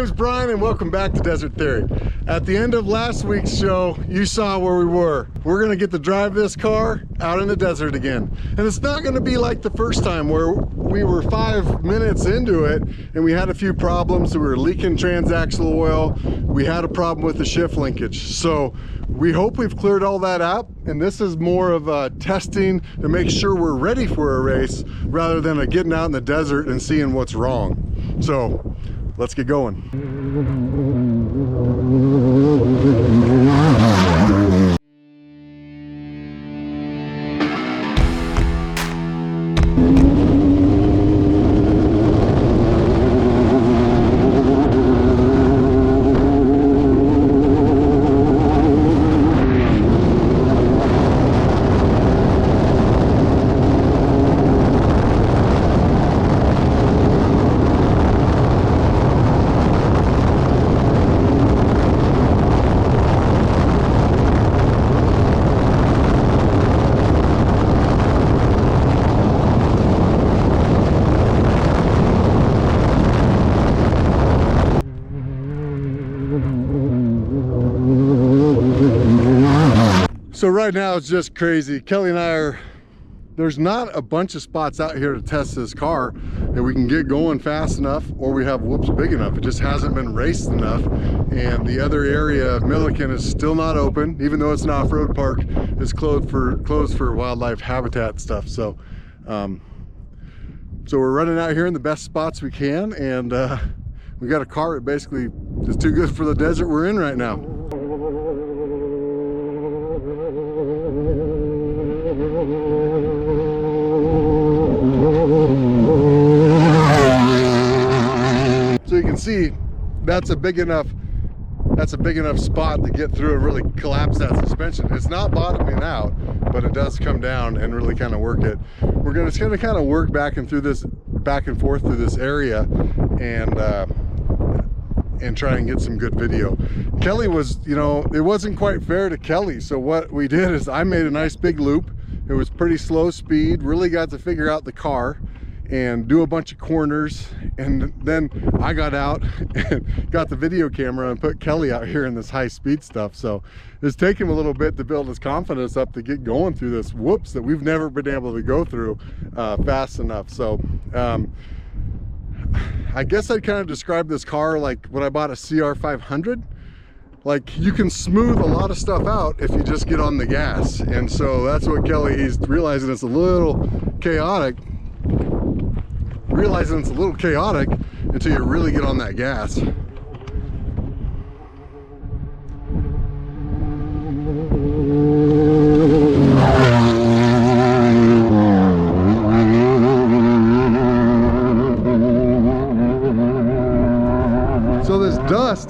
name's Brian and welcome back to Desert Theory. At the end of last week's show, you saw where we were. We're gonna get to drive this car out in the desert again. And it's not gonna be like the first time where we were 5 minutes into it and we had a few problems. We were leaking transaxle oil. We had a problem with the shift linkage. So we hope we've cleared all that up. And this is more of a testing to make sure we're ready for a race rather than a getting out in the desert and seeing what's wrong. So let's get going. So right now it's just crazy. Kelly and I there's not a bunch of spots out here to test this car that we can get going fast enough or we have whoops big enough. It just hasn't been raced enough. And the other area of Millican is still not open, even though it's an off-road park. It's closed for wildlife habitat stuff. So, so we're running out here in the best spots we can. And we got a car that basically is too good for the desert we're in right now. So you can see that's a big enough spot to get through and really collapse that suspension. It's not bottoming out, but it does come down and really kind of work it. It's gonna kind of work back and forth through this area and try and get some good video. Kelly was, it wasn't quite fair to Kelly. So what we did is I made a nice big loop. It was pretty slow speed, really got to figure out the car and do a bunch of corners. And then I got out and got the video camera and put Kelly out here in this high speed stuff. So it's taken him a little bit to build his confidence up to get going through this whoops that we've never been able to go through fast enough. So I guess I'd kind of describe this car like when I bought a CR500. Like, you can smooth a lot of stuff out if you just get on the gas. And so that's what he's realizing it's a little chaotic. Until you really get on that gas. So this dust,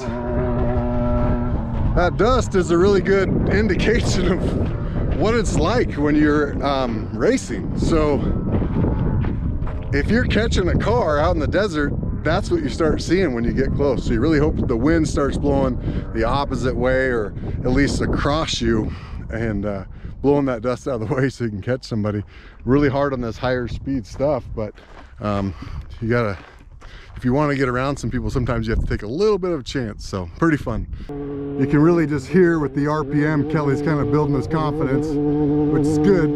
that dust is a really good indication of what it's like when you're racing. So if you're catching a car out in the desert, that's what you start seeing when you get close. So you really hope that the wind starts blowing the opposite way or at least across you and blowing that dust out of the way so you can catch somebody. Really hard on this higher speed stuff, but you gotta, if you want to get around some people, sometimes you have to take a little bit of a chance. So pretty fun. You can really just hear with the RPM, Kelly's kind of building his confidence, which is good.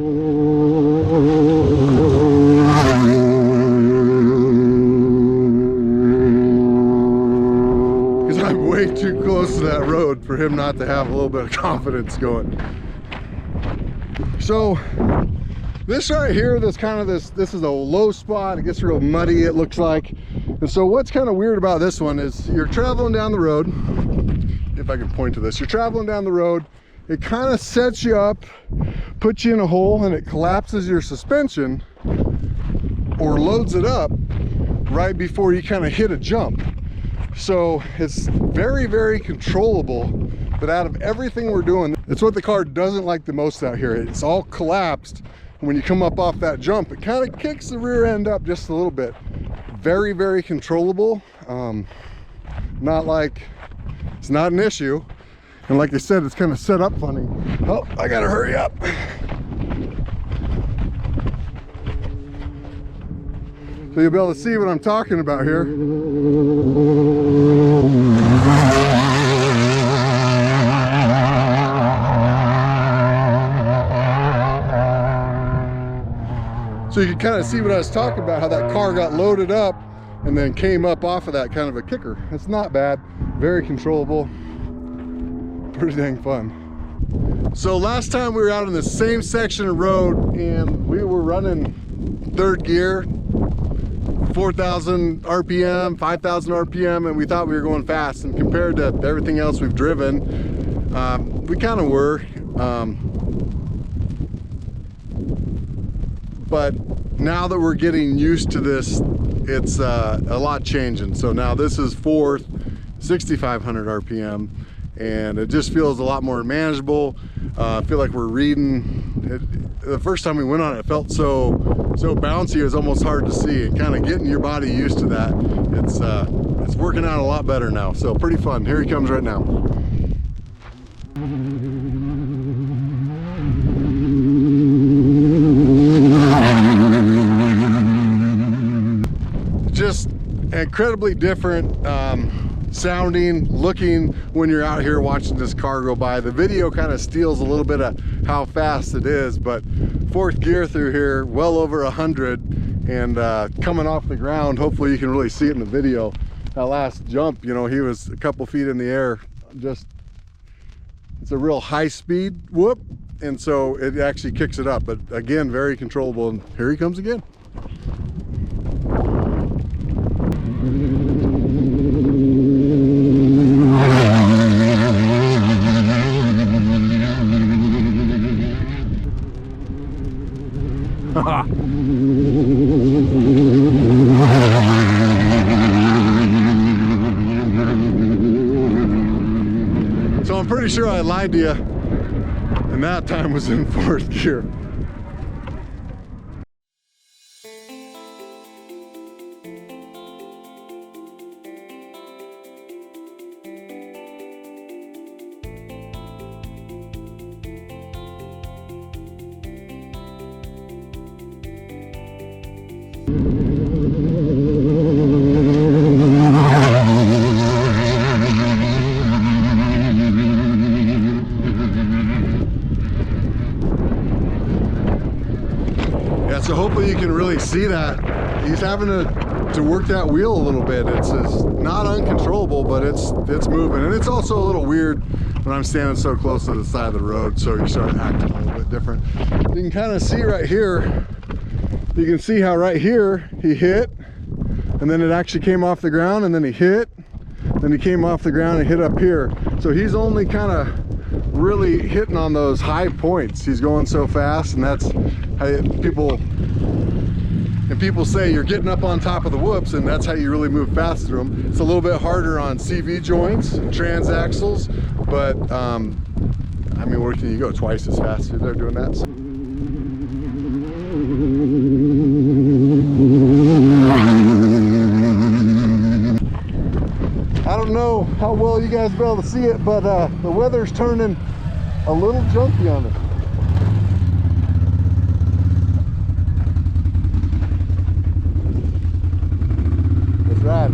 Because I'm way too close to that road for him not to have a little bit of confidence going. So this right here, this is a low spot. It gets real muddy, it looks like. And so what's kind of weird about this one is you're traveling down the road. If I can point to this, you're traveling down the road. It kind of sets you up, puts you in a hole, and it collapses your suspension or loads it up right before you kind of hit a jump. So it's very, very controllable. But out of everything we're doing, it's what the car doesn't like the most out here. It's all collapsed. When you come up off that jump, it kind of kicks the rear end up just a little bit. Very, very controllable. Not like, it's not an issue. And like I said, it's kind of set up funny. Oh, I gotta hurry up. So you'll be able to see what I'm talking about here. So you can kind of see what I was talking about, how that car got loaded up and then came up off of that kind of a kicker. It's not bad, very controllable, pretty dang fun. So last time we were out in the same section of road and we were running third gear, 4,000 RPM, 5,000 RPM, and we thought we were going fast. And compared to everything else we've driven, we kind of were. But now that we're getting used to this, it's a lot changing. So now this is fourth, 6,500 RPM, and it just feels a lot more manageable. I feel like we're reading it. The first time we went on it, it felt so bouncy, it was almost hard to see, and kind of getting your body used to that, it's working out a lot better now. So pretty fun. Here he comes right now. Just incredibly different sounding, looking when you're out here watching this car go by. The video kind of steals a little bit of how fast it is, but fourth gear through here, well over 100, and coming off the ground, hopefully you can really see it in the video. That last jump, you know, he was a couple feet in the air. Just, it's a real high speed whoop, and so it actually kicks it up, but again, very controllable. And here he comes again. So I'm pretty sure I lied to you, and that time was in fourth gear. So hopefully you can really see that. He's having to work that wheel a little bit. It's not uncontrollable, but it's moving. And it's also a little weird when I'm standing so close to the side of the road, so you start acting a little bit different. You can kind of see right here, you can see how right here he hit, and then it actually came off the ground, and then he hit, then he came off the ground and hit up here. So he's only kind of really hitting on those high points. He's going so fast, and that's how people say you're getting up on top of the whoops, and that's how you really move fast through them. It's a little bit harder on CV joints and transaxles, but I mean, where can you go twice as fast if they're doing that? I don't know how well you guys will be able to see it, but the weather's turning a little junky on us. That's right.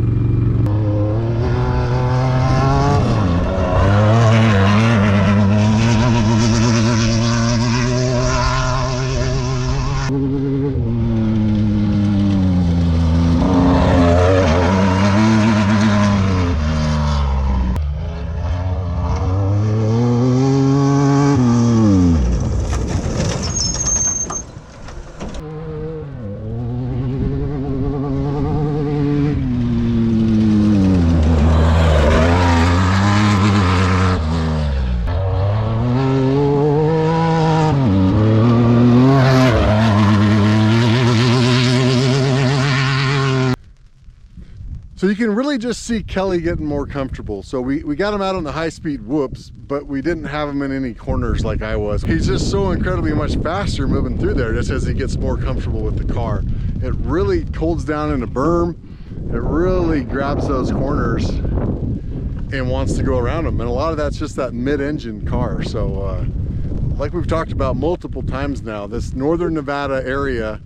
So you can really just see Kelly getting more comfortable. So we got him out on the high-speed whoops, but we didn't have him in any corners like I was. He's just so incredibly much faster moving through there just as he gets more comfortable with the car. It really holds down in a berm. It really grabs those corners and wants to go around them. And a lot of that's just that mid-engine car. So like we've talked about multiple times now, this northern Nevada area,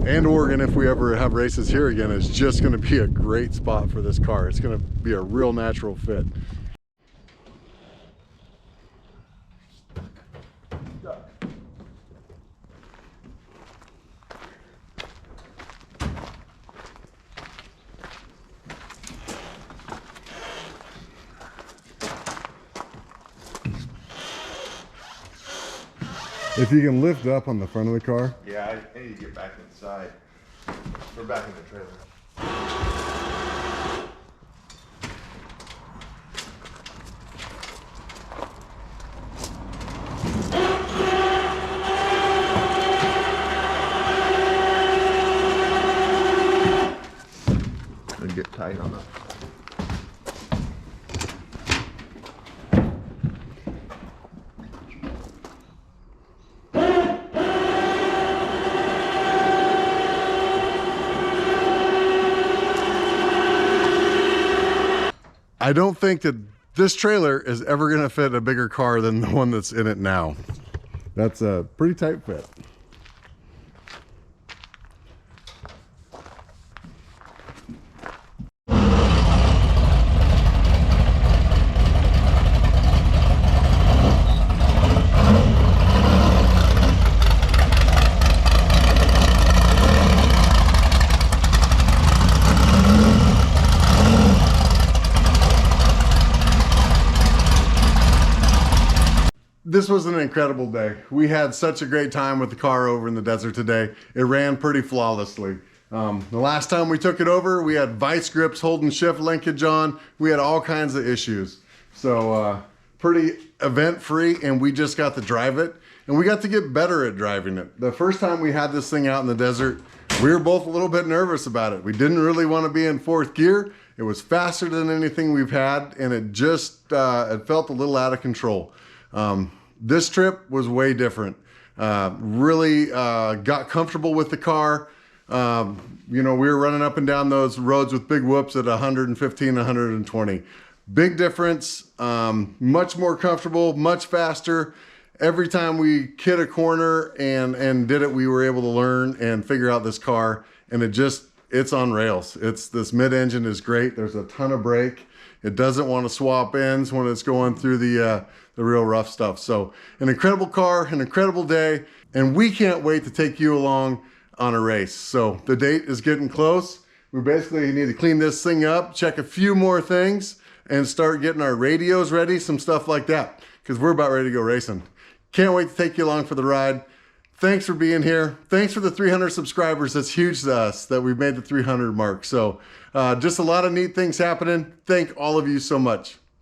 and Oregon, if we ever have races here again, is just going to be a great spot for this car. It's going to be a real natural fit. If you can lift up on the front of the car. Yeah, I need to get back inside. We're back in the trailer. And get tight on that. I don't think that this trailer is ever going to fit a bigger car than the one that's in it now. That's a pretty tight fit. This was an incredible day. We had such a great time with the car over in the desert today. It ran pretty flawlessly. The last time we took it over, we had vice grips holding shift linkage on. We had all kinds of issues. So pretty event free, and we just got to drive it, and we got to get better at driving it. The first time we had this thing out in the desert, we were both a little bit nervous about it. We didn't really want to be in fourth gear. It was faster than anything we've had, and it just it felt a little out of control. This trip was way different. Really got comfortable with the car. You know, we were running up and down those roads with big whoops at 115, 120. Big difference, much more comfortable, much faster. Every time we hit a corner and did it, we were able to learn and figure out this car, and it's on rails. This mid-engine is great. There's a ton of brake. It doesn't want to swap ends when it's going through the real rough stuff. So an incredible car, an incredible day, and we can't wait to take you along on a race. So the date is getting close. We basically need to clean this thing up, check a few more things, and start getting our radios ready, some stuff like that, because we're about ready to go racing. Can't wait to take you along for the ride. Thanks for being here. Thanks for the 300 subscribers. That's huge to us that we've made the 300 mark. So just a lot of neat things happening. Thank all of you so much.